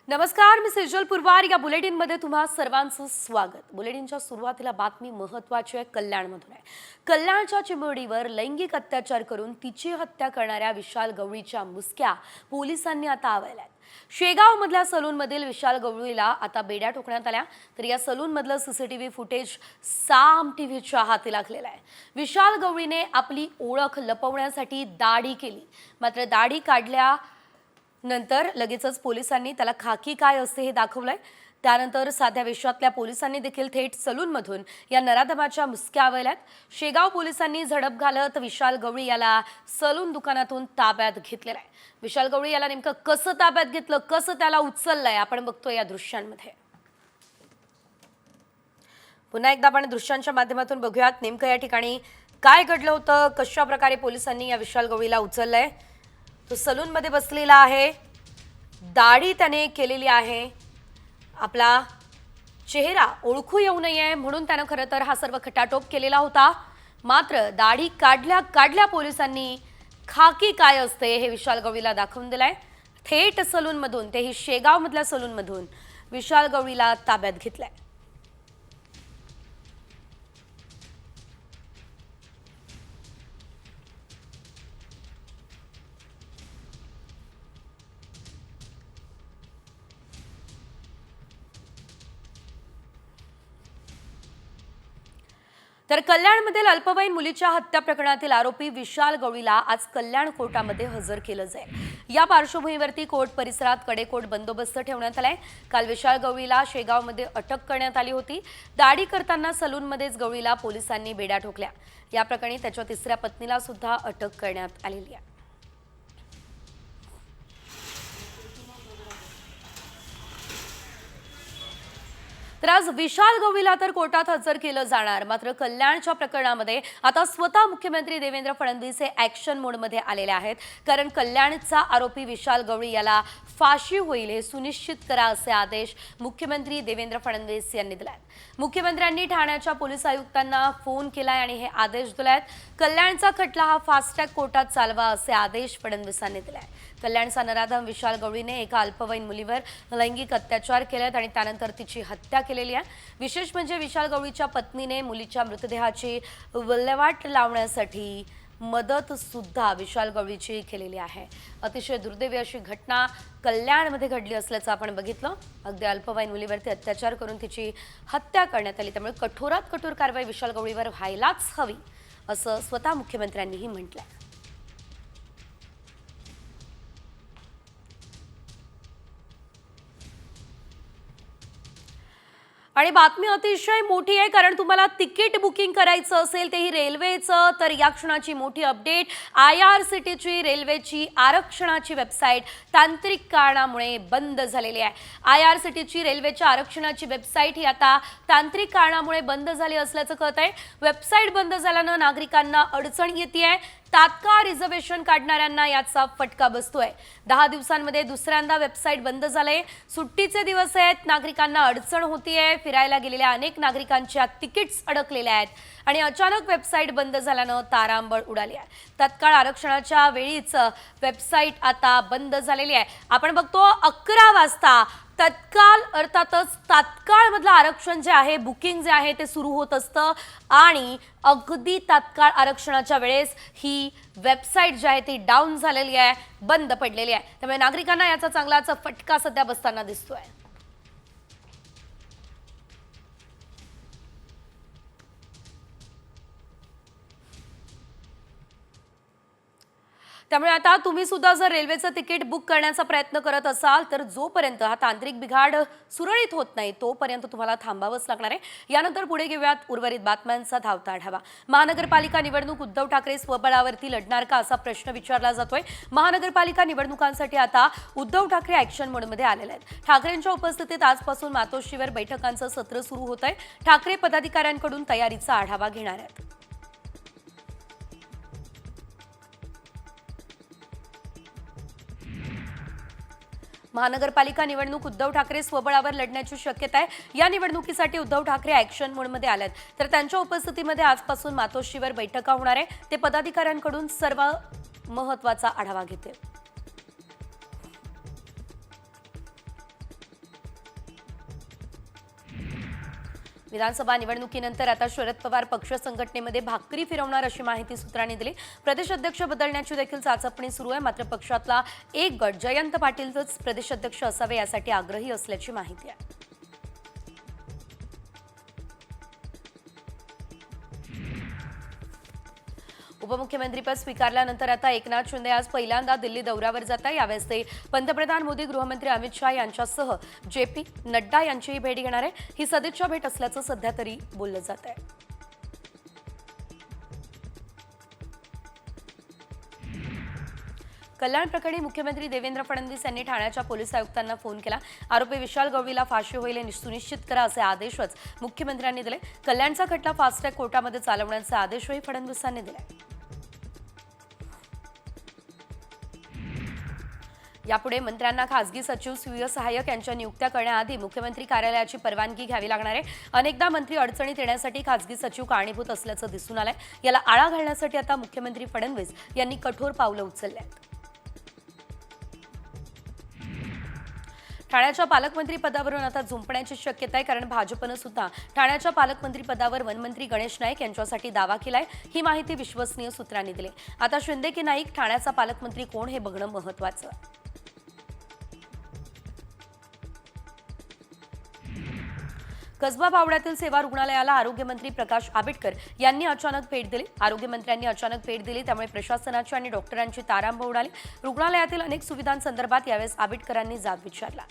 नमस्कार, मी सेजल पुरवार. या बुलेटिनमध्ये तुम्हा सर्वांचं स्वागत. बुलेटिनच्या सुरुवातीला बातमी महत्त्वाची आहे, कल्याणमधून आहे. कल्याणच्या चिमुरडीवर लैंगिक अत्याचार करून तिची हत्या करणाऱ्या विशाल गवळीच्या मुसक्या पोलिसांनी आता आवळल्यात. शेगाव मधल्या सलूनमधील विशाल गवळीला आता बेड्या ठोकण्यात आल्या. तर या सलूनमधलं सीसीटीव्ही फुटेज साम टीव्हीच्या हाती लागलेलं आहे. विशाल गवळीने आपली ओळख लपवण्यासाठी दाढी केली, मात्र दाढी काढल्या नंतर लगेचच पोलिसांनी त्याला खाकी काय असते हे दाखवलंय. त्यानंतर साध्या वेशातल्या पोलिसांनी देखील थेट सलूनमधून या नराधमाच्या मुसक्या आवळल्यात. शेगाव पोलिसांनी झडप घालत विशाल गवळी याला सलून दुकानातून ताब्यात घेतलेलं आहे. विशाल गवळी याला नेमकं कसं ताब्यात घेतलं, कसं त्याला उचललंय आपण बघतोय या दृश्यांमध्ये. पुन्हा एकदा आपण दृश्यांच्या माध्यमातून बघूयात नेमकं या ठिकाणी काय घडलं होतं, कशा प्रकारे पोलिसांनी या विशाल गवळीला उचललंय. तो सलून मध्ये बसलेला आहे, दाढी त्याने केलेली आहे. आपला चेहरा ओळखू येऊ नये म्हणून त्यानं खरं तर हा सर्व खटाटोप केलेला होता. मात्र दाढी काढल्या पोलिसांनी खाकी काय असते हे विशाल गवळीला दाखवून दिलंय. थेट सलून मधून, तेही शेगाव मधल्या सलून मधून विशाल गवळीला ताब्यात घेतलंय. तर कल्याणमधील अल्पवयीन मुलीच्या हत्या प्रकरणातील आरोपी विशाल गवळीला आज कल्याण कोर्टामध्ये हजर केलं जाईल. या पार्श्वभूमीवरती कोर्ट परिसरात कडेकोट बंदोबस्त ठेवण्यात आलाय. काल विशाल गवळीला शेगावमध्ये अटक करण्यात आली होती. दाढी करताना सलूनमध्येच गवळीला पोलिसांनी बेड्या ठोकल्या. या प्रकरणी त्याच्या तिसऱ्या पत्नीला सुद्धा अटक करण्यात आलेली आहे. तर आज विशाल गवळीला तर कोर्टात हजर केलं जाणार. मात्र कल्याणच्या प्रकरणामध्ये आता स्वतः मुख्यमंत्री देवेंद्र फडणवीस हे ॲक्शन मोडमध्ये आलेले आहेत. कारण कल्याणचा आरोपी विशाल गवळी याला फाशी होईल हे सुनिश्चित करा असे आदेश मुख्यमंत्री देवेंद्र फडणवीस यांनी दिले आहेत. मुख्यमंत्र्यांनी ठाण्याच्या पोलीस आयुक्तांना फोन केलाय आणि हे आदेश दिले आहेत. कल्याणचा खटला हा फास्ट ट्रॅक कोर्टात चालवा असे आदेश फडणवीसांनी दिले आहेत. कल्याणचा नराधम विशाल गवळीने एका अल्पवयीन मुलीवर लैंगिक अत्याचार केलेत आणि त्यानंतर तिची हत्या केलेली आहे. विशेष म्हणजे विशाल गवळीच्या पत्नीने मुलीच्या मृतदेहाची विल्हेवाट लावण्यासाठी मदत सुद्धा विशाल गवळीची केलेली आहे. अतिशय दुर्दैवी अशी घटना कल्याणमध्ये घडली असल्याचं आपण बघितलं. अगदी अल्पवयीन मुलीवरती अत्याचार करून तिची हत्या करण्यात आली. त्यामुळे कठोरात कठोर कारवाई विशाल गवळीवर व्हायलाच हवी असं स्वतः मुख्यमंत्र्यांनीही म्हटलंय. आणि बातमी अतिशय मोठी आहे, कारण तुम्हाला तिकीट बुकिंग करायचं असेल तेही रेल्वेचं, तर या क्षणाची मोठी अपडेट. IRCTC रेल्वेची आरक्षणाची वेबसाईट तांत्रिक कारणामुळे बंद झालेली आहे. IRCTC रेल्वेच्या आरक्षणाची वेबसाईट ही आता तांत्रिक कारणामुळे बंद झाली असल्याचं कळतंय. वेबसाईट बंद झाल्यानं नागरिकांना अडचण येतेय. तात्काळ रिझर्वेशन काढणाऱ्यांना याचा फटका बसतोय. 10 दिवसांमध्ये दुसऱ्यांदा वेबसाईट बंद झाले. सुट्टीचे दिवस आहेत, नागरिकांना अडचण होतीये. फिरायला गेलेल्या अनेक नागरिकांच्या तिकीट्स अडकलेल्या आहेत आणि अचानक वेबसाईट बंद झाल्यानं तारांबळ उडाली आहे. तत्काळ आरक्षणाच्या वेळीच वेबसाईट आता बंद झालेली आहे. आपण बघतो 11 वाजता तत्काळ, अर्थातच तात्काळ मधलं आरक्षण जे आहे, बुकिंग जे आहे ते सुरू होत असतं आणि अगदी तात्काळ आरक्षणाच्या वेळेस ही वेबसाईट जी आहे ती डाऊन झालेली आहे, बंद पडलेली आहे. त्यामुळे नागरिकांना याचा चांगलाच फटका सध्या बसताना दिसतोय. त्यामुळे आता तुम्ही सुद्धा जर रेल्वेचं तिकीट बुक करण्याचा प्रयत्न करत असाल तर जोपर्यंत हा तांत्रिक बिघाड सुरळीत होत नाही तोपर्यंत तुम्हाला थांबावंच लागणार आहे. यानंतर पुढे घेऊयात उर्वरित बातम्यांचा धावता आढावा. महानगरपालिका निवडणूक उद्धव ठाकरे स्वबळावरती लढणार का असा प्रश्न विचारला जातोय. महानगरपालिका निवडणुकांसाठी आता उद्धव ठाकरे ॲक्शन मोडमध्ये आलेले आहेत. ठाकरेंच्या उपस्थितीत आजपासून मातोश्रीवर बैठकांचं सत्र सुरू होत आहे. ठाकरे पदाधिकाऱ्यांकडून तयारीचा आढावा घेणार आहेत. महानगरपालिका निवडणूक उद्धव ठाकरे स्वबळावर लढण्याची शक्यता आहे. या निवडणुकीसाठी उद्धव ठाकरे ॲक्शन मोडमध्ये आलेत. तर त्यांच्या उपस्थितीमध्ये आजपासून मातोश्रीवर बैठका होणार आहे. ते पदाधिकाऱ्यांकडून सर्व महत्त्वाचा आढावा घेतील. विधानसभा निवडणुकीनंतर आता शरद पवार पक्ष संघटनेमध्ये भाकरी फिरवणार अशी माहिती सूत्रांनी दिली। प्रदेश अध्यक्ष बदलण्याची देखील चाचपणी सुरू आहे, मात्र पक्षातला एक गट जयंत पाटीलच प्रदेश अध्यक्ष असावे यासाठी आग्रही असल्याची माहिती आहे। उपमुख्यमंत्रीपद स्वीकारल्यानंतर आता एकनाथ शिंदे आज पहिल्यांदा दिल्ली दौऱ्यावर जात आहे। यावेळेस ते पंतप्रधान मोदी, गृहमंत्री अमित शाह यांच्यासह JP नड्डा यांचीही भेट घेणार आहे। ही सदिच्छा भेट असल्याचं सध्या तरी बोललं जात आहे। कल्याण प्रकरणी मुख्यमंत्री देवेंद्र फडणवीस यांनी ठाण्याच्या पोलीस आयुक्तांना फोन केला। आरोपी विशाल गवळीला फाशी होईल हे सुनिश्चित करा असे आदेशच मुख्यमंत्र्यांनी दिले। कल्याणचा खटला फास्ट ट्रॅक कोर्टामध्ये चालवण्याचे आदेशही फडणवीसांनी दिले। यापुढे मंत्र्यांना खासगी सचिव, स्वीय सहाय्यक यांच्या नियुक्त्या करण्याआधी मुख्यमंत्री कार्यालयाची परवानगी घ्यावी लागणार आहे। अनेकदा मंत्री अडचणीत येण्यासाठी खासगी सचिव कारणीभूत असल्याचं दिसून आलंय। याला आळा घालण्यासाठी आता मुख्यमंत्री फडणवीस यांनी कठोर पावलं उचलली आहेत। ठाण्याच्या पालकमंत्री पदावरून आता झुंपण्याची शक्यता आहे, कारण भाजपनं सुद्धा ठाण्याच्या पालकमंत्री पदावर वनमंत्री गणेश नाईक यांच्यासाठी दावा केलाय। ही माहिती विश्वसनीय सूत्रांनी दिली। आता शिंदे की नाईक, ठाण्याचा पालकमंत्री कोण हे बघणं महत्त्वाचं। कसबा बावड्यातील सेवा रुग्णालयाला आरोग्यमंत्री प्रकाश आंबेडकर यांनी अचानक भेट दिली। आरोग्यमंत्र्यांनी अचानक भेट दिली, त्यामुळे प्रशासनाची आणि डॉक्टरांची तारांबळ उडाली। रुग्णालयातील अनेक सुविधांसंदर्भात यावेळेस आंबेडकरांनी जाब विचारला।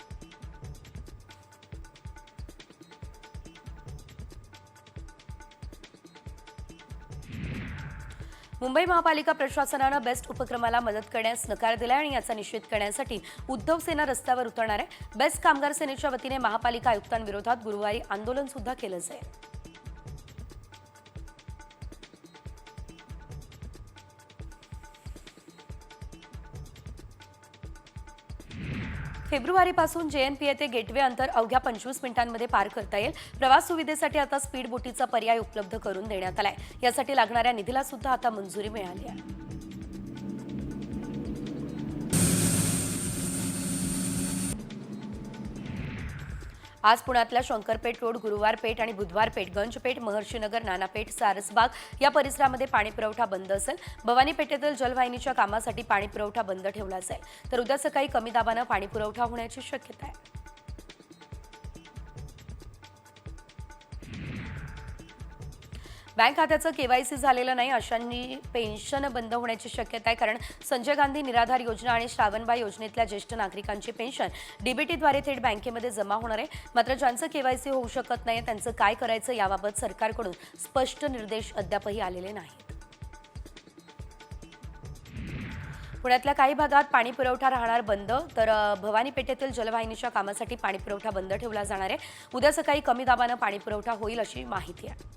मुंबई महापालिका प्रशासनानं बेस्ट उपक्रमाला मदत करण्यास नकार दिलाय आणि याचा निषेध करण्यासाठी उद्धव सेना रस्त्यावर उतरणार आहे। बेस्ट कामगार सेनेच्या वतीने महापालिका आयुक्तांविरोधात गुरुवारी आंदोलन सुद्धा केलं जाईल। फेब्रुवारीपासून JNPA ते गेटवे अंतर अवघ्या 25 मिनिटांमध्ये पार करता येईल। प्रवास सुविधेसाठी आता स्पीड बोटीचा पर्याय उपलब्ध करून देण्यात आलाय। यासाठी लागणाऱ्या निधीला सुद्धा आता मंजुरी मिळाली आहे। आज पुण्यातल्या शंकरपेठ रोड, गुरुवार पेठ आणि बुधवार पेठ, गंजपेठ, महर्षीनगर, नानापेठ, सारसबाग या परिसरामध्ये पाणी पुरवठा बंद असेल। भवानी पेठेतील जलवाहिनीच्या कामासाठी पाणी पुरवठा बंद ठेवला जाईल, तर उद्या सकाळी कमी दाबानं पाणी पुरवठा होण्याची शक्यता आहे। बँक खात्याचं KYC झालेलं नाही अशांनी पेन्शन बंद होण्याची शक्यता आहे, कारण संजय गांधी निराधार योजना आणि श्रावणबाई योजनेतल्या ज्येष्ठ नागरिकांची पेन्शन DBTद्वारे थेट बँकेमध्ये जमा होणार आहे। मात्र ज्यांचं KYC होऊ शकत नाही त्यांचं काय करायचं याबाबत सरकारकडून स्पष्ट निर्देश अद्यापही आलेले नाहीत। पुण्यातल्या काही भागात पाणी पुरवठा राहणार बंद, तर भवानी पेठेतील जलवाहिनीच्या कामासाठी पाणी पुरवठा बंद ठेवला जाणार आहे। उद्या सकाळी कमी दाबानं पाणी पुरवठा होईल अशी माहिती आहे।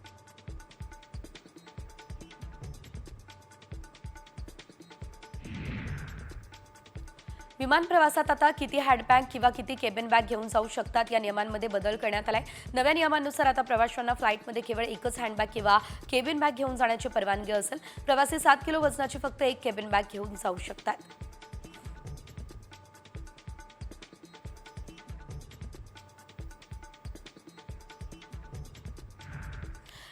विमान प्रवासात आता किती हँडबॅग किंवा किती केबिन बॅग घेऊन जाऊ शकतात या नियमांमध्ये बदल करण्यात आलाय। नव्या नियमांनुसार आता प्रवाशांना फ्लाईटमध्ये केवळ एकच हँडबॅग किंवा केबिन बॅग घेऊन जाण्याची परवानगी असेल। प्रवासी 7 किलो वजनाची फक्त एक केबिन बॅग घेऊन जाऊ शकतात।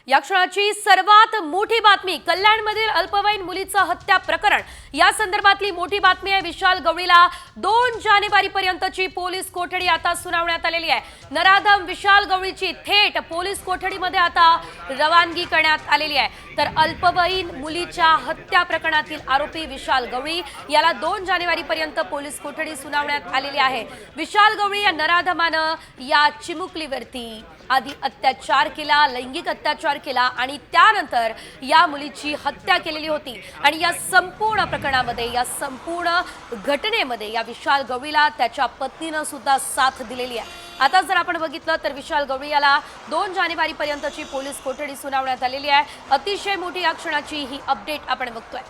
या क्षणाची सर्वात मोठी बातमी, कल्याणमधील अल्पवयीन मुलीचं हत्या प्रकरण या संदर्भातली मोठी बातमी आहे। विशाल गवळीला 2 जानेवारीपर्यंतची पोलीस कोठडी आता सुनावण्यात आलेली आहे। नराधम विशाल गवळीची थेट पोलीस कोठडीमध्ये आता रवानगी करण्यात आलेली आहे। तर अल्पवयीन मुलीच्या हत्या प्रकरणातील आरोपी विशाल गवळी याला 2 जानेवारीपर्यंत पोलीस कोठडी सुनावण्यात आलेली आहे। विशाल गवळी या नराधमानं या चिमुकलीवरती आधी अत्याचार केला, लैंगिक अत्याचार केला आणि त्यानंतर या मुलीची हत्या केलेली होती। आणि या संपूर्ण प्रकरणामध्ये, या संपूर्ण घटनेमध्ये या विशाल गवळीला त्याच्या पत्नीनं सुद्धा साथ दिलेली आहे। आता जर आपण बघितलं तर विशाल गवळी याला 2 जानेवारीपर्यंतची पोलीस कोठडी सुनावण्यात आलेली आहे। अतिशय मोठी या क्षणाची ही अपडेट आपण बघतोय।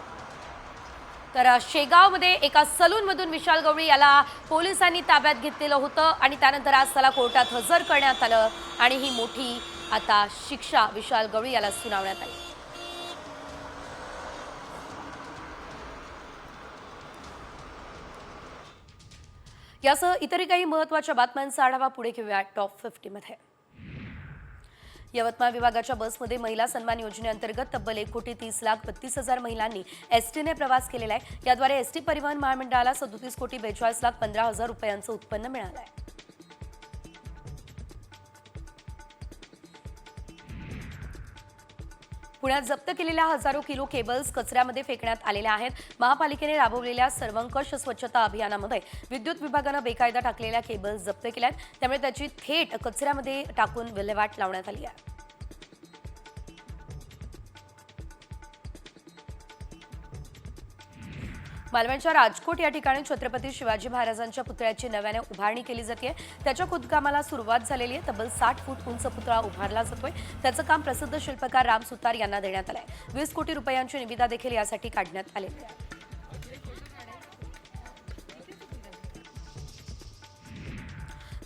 तर शेगावमध्ये एका सलूनमधून विशाल गवळी याला पोलिसांनी ताब्यात घेतलेलं होतं आणि त्यानंतर आज त्याला कोर्टात हजर करण्यात आलं आणि ही मोठी आता शिक्षा विशाल गवळी याला सुनावण्यात आली। यासह इतरही काही महत्त्वाच्या बातम्यांचा आढावा पुढे घेऊया टॉप 50 मध्ये। यवतमाळ विभागाच्या बसमध्ये महिला सन्मान योजनेअंतर्गत तब्बल 1,30,32,000 महिलांनी एसटीने प्रवास केलेला आहे। याद्वारे एसटी परिवहन महामंडळाला 37,42,15,000 रुपयांचं उत्पन्न मिळालं आहे। पुण्यात जप्त केलेल्या हजारो किलो केबल्स कचऱ्यामध्ये फेकण्यात आलेल्या आहेत। महापालिकेने राबवलेल्या सर्वंकष स्वच्छता अभियानामध्ये विद्युत विभागाने बेकायदा टाकलेल्या केबल्स जप्त केल्या आहेत, त्यामुळे त्याची थेट कचऱ्यामध्ये टाकून विल्हेवाट लावण्यात आली आहे। मालवणच्या राजकोट या ठिकाणी छत्रपती शिवाजी महाराजांच्या पुतळ्याची नव्याने उभारणी केली जाते। त्याच्या खोदकामाला सुरुवात झालेली आहे। तब्बल 60 फूट उंच पुतळा उभारला जातोय। त्याचं काम प्रसिद्ध शिल्पकार राम सुतार यांना देण्यात आलंय। 20 कोटी रुपयांची निविदा देखील यासाठी काढण्यात आलेली आहे।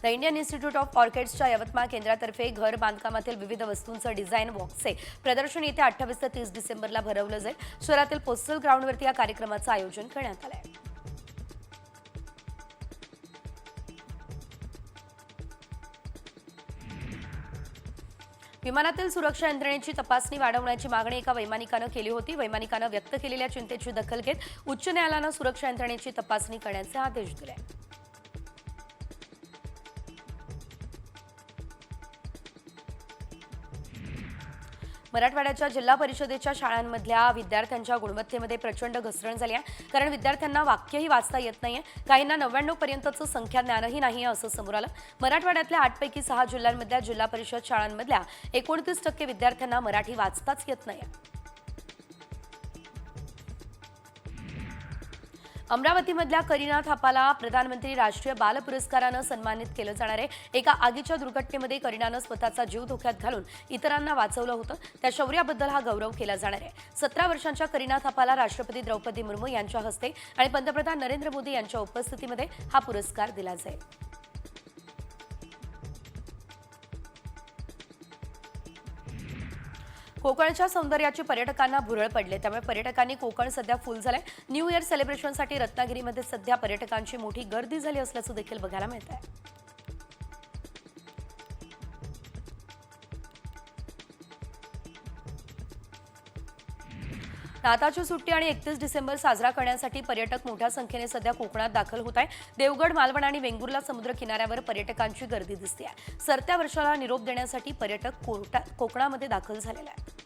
द इंडियन इन्स्टिट्यूट ऑफ ऑर्किड्सच्या यवतमाळ केंद्रातर्फे घर बांधकामातील विविध वस्तूंचं डिझाईन बॉक्सचे प्रदर्शन येत्या 28 ते 30 डिसेंबरला भरवलं जाईल। शहरातील पोस्टल ग्राउंडवरती या कार्यक्रमाचं आयोजन करण्यात आलं आहे। विमानातील सुरक्षा यंत्रणेची तपासणी वाढवण्याची मागणी एका वैमानिकानं केली होती। वैमानिकानं व्यक्त केलेल्या चिंतेची दखल घेत उच्च न्यायालयानं सुरक्षा यंत्रणेची तपासणी करण्याचे आदेश दिले। मराठवाड्याच्या जिल्हा परिषदेच्या शाळांमधल्या विद्यार्थ्यांच्या गुणवत्तेमध्ये प्रचंड घसरण झाली आहे, कारण विद्यार्थ्यांना वाक्यही वाचता येत नाहीये। काहींना 99 पर्यंतचं संख्या ज्ञानही नाहीये असं समोर आलं। मराठवाड्यातल्या 8 पैकी 6 जिल्ह्यांमधल्या जिल्हा परिषद शाळांमधल्या 29% विद्यार्थ्यांना मराठी वाचताच येत नाहीये। अमरावतीमधल्या करीना थापाला प्रधानमंत्री राष्ट्रीय बाल पुरस्कारानं सन्मानित केलं जाणार आहे। एका आगीच्या दुर्घटनेमध्ये करीनानं स्वतःचा जीव धोक्यात घालून इतरांना वाचवलं होतं। त्या शौर्याबद्दल हा गौरव केला जाणार आहे। 17 वर्षांच्या करीना थापाला राष्ट्रपती द्रौपदी मुर्मू यांच्या हस्ते आणि पंतप्रधान नरेंद्र मोदी यांच्या उपस्थितीमध्ये हा पुरस्कार दिला जाईल। कोकणच्या सौंदर्याची पर्यटकांना भुरळ पडले, त्यामुळे पर्यटकांनी कोकण सध्या फुल झालंय। न्यू इयर सेलिब्रेशनसाठी रत्नागिरीमध्ये सध्या पर्यटकांची मोठी गर्दी झाली असल्याचं देखील बघायला मिळत आहे। नाताळची सुट्टी आणि 31 डिसेंबर साजरा करण्यासाठी पर्यटक मोठ्या संख्येने सध्या कोकणात दाखल होत आहे। देवगड, मालवण आणि वेंगुर्ला समुद्र किनाऱ्यावर पर्यटकांची गर्दी दिसते आहे। सरत्या वर्षाला निरोप देण्यासाठी पर्यटक कोकणामध्ये दाखल झालेले आहेत।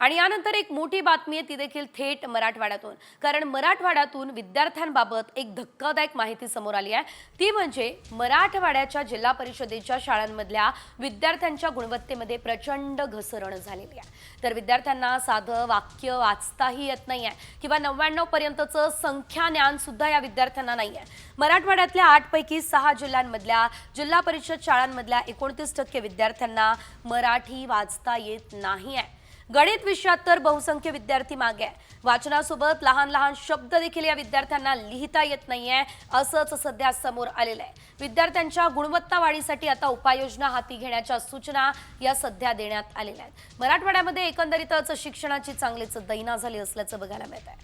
आणि यानंतर एक मोठी बातमी आहे, ती देखील थेट मराठवाड्यातून, कारण मराठवाड्यातून विद्यार्थ्यांबाबत एक धक्कादायक माहिती समोर आली आहे। ती म्हणजे मराठवाड्याच्या जिल्हा परिषदेच्या शाळांमधल्या विद्यार्थ्यांच्या गुणवत्तेमध्ये प्रचंड घसरण झालेली आहे। तर विद्यार्थ्यांना साधं वाक्य वाचताही येत नाही आहे किंवा 99 पर्यंतचं संख्या ज्ञान सुद्धा या विद्यार्थ्यांना नाही आहे। मराठवाड्यातल्या 8 पैकी 6 जिल्ह्यांमधल्या जिल्हा परिषद शाळांमधल्या 29% विद्यार्थ्यांना मराठी वाचता येत नाही आहे। गणित विषयात तर बहुसंख्य विद्यार्थी मागे आहे। वाचनासोबत लहान लहान शब्द देखील या विद्यार्थ्यांना लिहिता येत नाहीये, असंच सध्या समोर आलेलं आहे। विद्यार्थ्यांच्या गुणवत्ता वाढीसाठी आता उपाययोजना हाती घेण्याच्या सूचना या सध्या देण्यात आलेल्या आहेत। मराठवाड्यामध्ये एकंदरीतच शिक्षणाची चांगलीच दैना झाली असल्याचं बघायला मिळत आहे।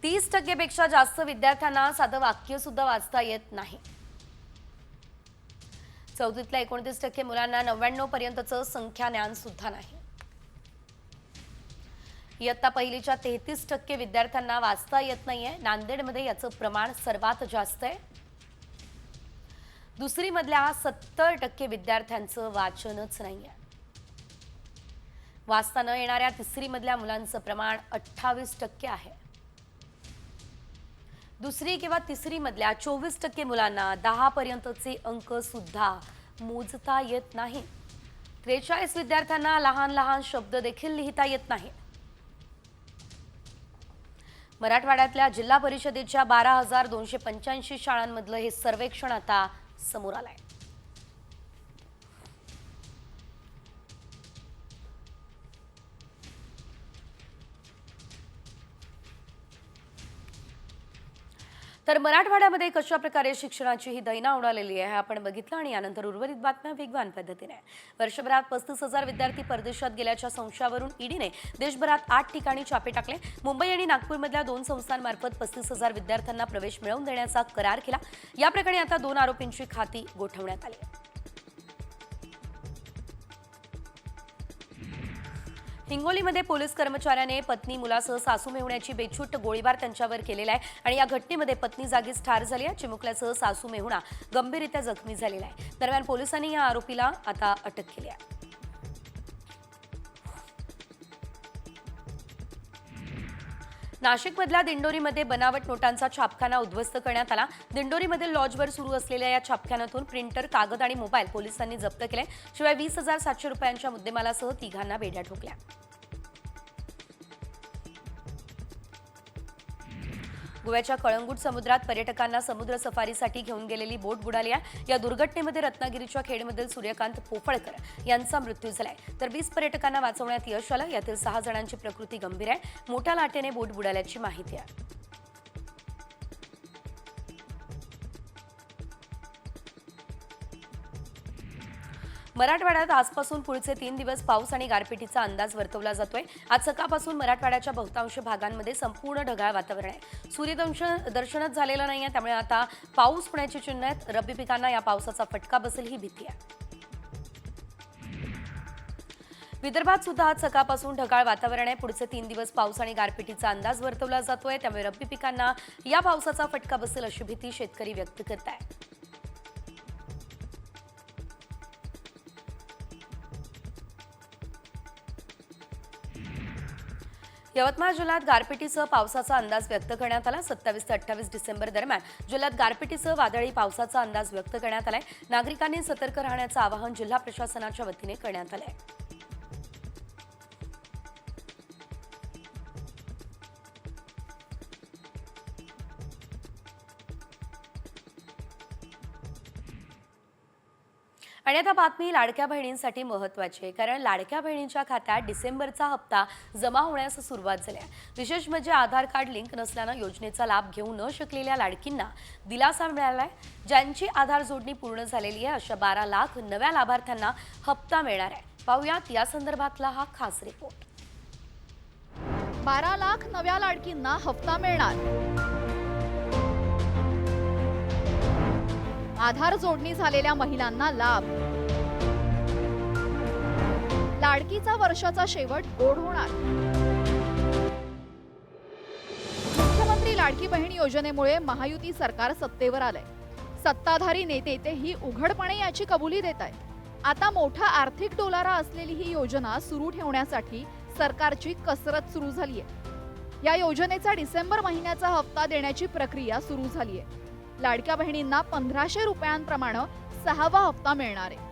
30% पेक्षा जास्त विद्यार्थ्यांना साधं वाक्य सुद्धा वाचता येत नाही। 4थीतल्या 29% मुलांना 99 पर्यंतचं संख्या ज्ञान सुद्धा नाही। इयत्ता पहिलीच्या 33% विद्यार्थ्यांना वाचता येत नाहीये। नांदेडमध्ये याचं प्रमाण सर्वात जास्त आहे। दुसरीमधल्या 70% विद्यार्थ्यांचं वाचनच नाहीये। वाचता न येणाऱ्या तिसरीमधल्या मुलांचं प्रमाण 28% आहे। दुसरी किंवा तिसरी मधल्या 24% मुलांना 10 पर्यंतचे अंक सुद्धा मोजता येत नाही। 43 विद्यार्थ्यांना लहान लहान शब्द देखील लिहिता येत नाही। मराठवाड्यातल्या जिल्हा परिषदेच्या 12,285 शाळांमधलं हे सर्वेक्षण आता समोर आलंय। तर मराठवाड्यामध्ये कशा प्रकारे शिक्षणाची ही दैना उडालेली आहे हे आपण बघितलं आणि यानंतर उर्वरित बातम्या वेगवान पद्धतीने. वर्षभरात 35,000 विद्यार्थी परदेशात गेल्याच्या संशयावरून ईडीने देशभरात 8 ठिकाणी छापे टाकले. मुंबई आणि नागपूरमधल्या 2 संस्थांमार्फत 35,000 विद्यार्थ्यांना प्रवेश मिळवून देण्याचा करार केला. या प्रकरणी आता 2 आरोपींची खाती गोठवण्यात आली. हिंगोलीमध्ये पोलीस कर्मचाऱ्याने पत्नी मुलासह सासू मेहुण्याची बेछूट गोळीबार त्यांच्यावर केलेला आहे आणि या घटनेमध्ये पत्नी जागीच ठार झाली आहे. चिमुकल्यासह सासू मेहुणा गंभीररित्या जखमी झालेला आहे. दरम्यान पोलिसांनी या आरोपीला आता अटक केली आहे. नाशिकमधल्या दिंडोरीमध्ये बनावट नोटांचा छापखाना उद्ध्वस्त करण्यात आला. दिंडोरीमधील लॉजवर सुरू असलेल्या या छापखान्यातून प्रिंटर, कागद आणि मोबाईल पोलिसांनी जप्त केले. शिवाय 20,700 रुपयांच्या मुद्देमालासह तिघांना बेड्या ठोकल्या. गोव्याच्या कळंगूट समुद्रात पर्यटकांना समुद्र सफारीसाठी घेऊन गेलेली बोट बुडाली आहे. या दुर्घटनेमध्ये रत्नागिरीच्या खेडमधील सूर्यकांत पोफळकर यांचा मृत्यू झालाय, तर 20 पर्यटकांना वाचवण्यात यश आलं. यातील 6 जणांची प्रकृती गंभीर आहे. मोठ्या लाटेने बोट बुडाल्याची माहिती आहे. मराठवाड्यात आजपासून पुढचे 3 दिवस पाऊस आणि गारपिटीचा अंदाज वर्तवला जातोय. आज सकाळपासून मराठवाड्याच्या बहुतांश भागांमध्ये संपूर्ण ढगाळ वातावरण आहे. सूर्यदर्शनच झालेलं नाहीये, त्यामुळे आता पाऊस होण्याची चिन्ह आहेत. रब्बी पिकांना या पावसाचा फटका बसेल ही भीती आहे. विदर्भात सुद्धा आज सकाळपासून ढगाळ वातावरण आहे. पुढचे 3 दिवस पाऊस आणि गारपिटीचा अंदाज वर्तवला जातोय, त्यामुळे रब्बी पिकांना या पावसाचा फटका बसेल अशी भीती शेतकरी व्यक्त करत आहेत. यवतमाळ जिल्ह्यात गारपिटीसह पावसाचा अंदाज व्यक्त करण्यात आला. 27 ते 28 डिसेंबर दरम्यान जिल्ह्यात गारपिटीसह वादळी पावसाचा अंदाज व्यक्त करण्यात आलाय. नागरिकांनी सतर्क राहण्याचं आवाहन जिल्हा प्रशासनाच्या वतीने करण्यात आलंय. आणि आता बातमी लाडक्या बहिणींसाठी महत्त्वाची आहे, कारण लाडक्या बहिणींच्या खात्यात डिसेंबरचा हप्ता जमा होण्यास सुरुवात झाली आहे. विशेष म्हणजे आधार कार्ड लिंक नसल्यानं योजनेचा लाभ घेऊ न शकलेल्या लाडकींना दिलासा मिळाला आहे. ज्यांची आधार जोडणी पूर्ण झालेली आहे अशा 12 लाख नव्या लाभार्थ्यांना हप्ता मिळणार आहे. पाहूयात या संदर्भातला हा खास रिपोर्ट. 12 लाख नव्या लाडकींना हप्ता मिळणार. आधार जोडणी झालेल्या महिलांना लाभ. लाडकीचा वर्षाचा शेवट गोड होणार. मुख्यमंत्री लाडकी बहीण योजनेमुळे महायुती सरकार सत्तेवर आलंय. सत्ताधारी नेते तेही उघडपणे याची कबुली देत आहेत. आता मोठा आर्थिक डोलारा असलेली ही योजना सुरू ठेवण्यासाठी सरकारची कसरत सुरू झालीय. या योजनेचा डिसेंबर महिन्याचा हप्ता देण्याची प्रक्रिया सुरू झालीय. लाडक्या बहिणींना 1,500 रुपयांप्रमाणे 6वा हप्ता मिळणार आहे.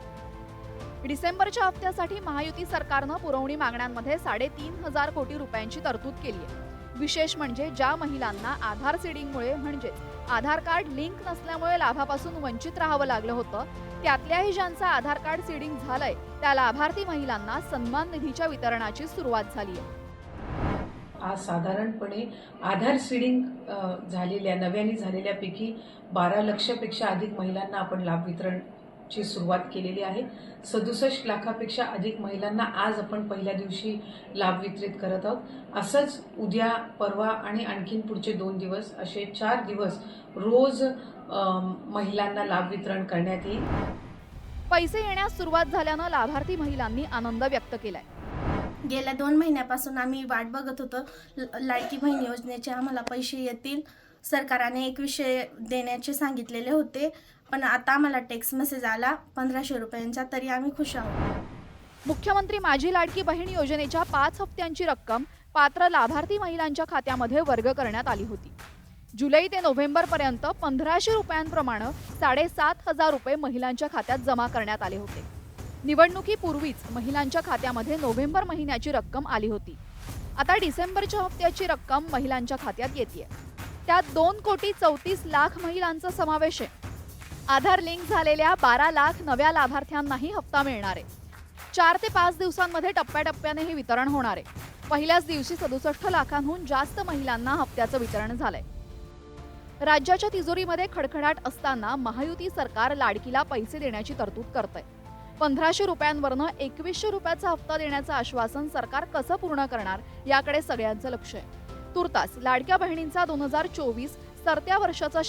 डिसेंबरच्या हप्त्यासाठी महायुती सरकारनं पुरवणी मागण्यांमध्ये 3,500 कोटी रुपयांची तरतूद केली आहे. विशेष म्हणजे ज्या महिलांना आधार सीडिंगमुळे म्हणजेच आधार कार्ड लिंक नसल्यामुळे लाभापासून वंचित राहावं लागलं होतं, त्यातल्याही ज्यांचं आधार कार्ड सीडिंग झालंय त्या लाभार्थी महिलांना सन्मान निधीच्या वितरणाची सुरुवात झाली आहे. आज साधारणपणे आधार सीडिंग झालेल्या नव्याने झालेल्यापैकी 12 लक्षपेक्षा अधिक महिलांना आपण लाभ वितरणची सुरुवात केलेली आहे. 67 लाखापेक्षा अधिक महिलांना आज आपण पहिल्या दिवशी लाभ वितरित करत आहोत. असंच उद्या, परवा आणि आणखीन पुढचे 2 दिवस असे 4 दिवस रोज महिलांना लाभ वितरण करण्यात येईल. पैसे येण्यास सुरुवात झाल्यानं लाभार्थी महिलांनी आनंद व्यक्त केलाय. गेल्या 2 महिन्यापासून आम्ही वाट बघत होतो लाडकी बहीण योजनेचे आम्हाला पैसे येतील. सरकारने 2100 देण्याचे सांगितलेले होते, पण आता आम्हाला टेक्स्ट मेसेज आला 1,500 रुपयांचा, तरी आम्ही खुश आहोत. मुख्यमंत्री माझी लाडकी बहीण योजनेच्या 5 हप्त्यांची रक्कम पात्र लाभार्थी महिलांच्या खात्यामध्ये वर्ग करण्यात आली होती. जुलै ते नोव्हेंबर पर्यंत 1,500 रुपयांप्रमाणे 7,500 रुपये महिलांच्या खात्यात जमा करण्यात आले होते. निवडणुकीपूर्वीच महिलांच्या खात्यामध्ये नोव्हेंबर महिन्याची रक्कम आली होती. आता डिसेंबरच्या हप्त्याची रक्कम महिलांच्या खात्यात येते. त्यात 2,34,00,000 महिलांचा समावेश आहे. आधार लिंक झालेल्या 12 लाख नव्या लाभार्थ्यांनाही हप्ता मिळणार आहे. 4 ते 5 दिवसांमध्ये टप्प्याटप्प्याने हे वितरण होणार आहे. पहिल्याच दिवशी 67 लाखांहून जास्त महिलांना हप्त्याचं वितरण झालंय. राज्याच्या तिजोरीमध्ये खडखडाट असताना महायुती सरकार लाडकीला पैसे देण्याची तरतूद करतंय. 1500 रुपयांवरनं 2100 रुपयाचा हप्ता देण्याचं आश्वासन सरकार कसं पूर्ण करणार याकडे सगळ्यांचं लक्ष आहे. तुर्तास लाडक्या बहिणींचा 2024 सरत्या वर्षाचा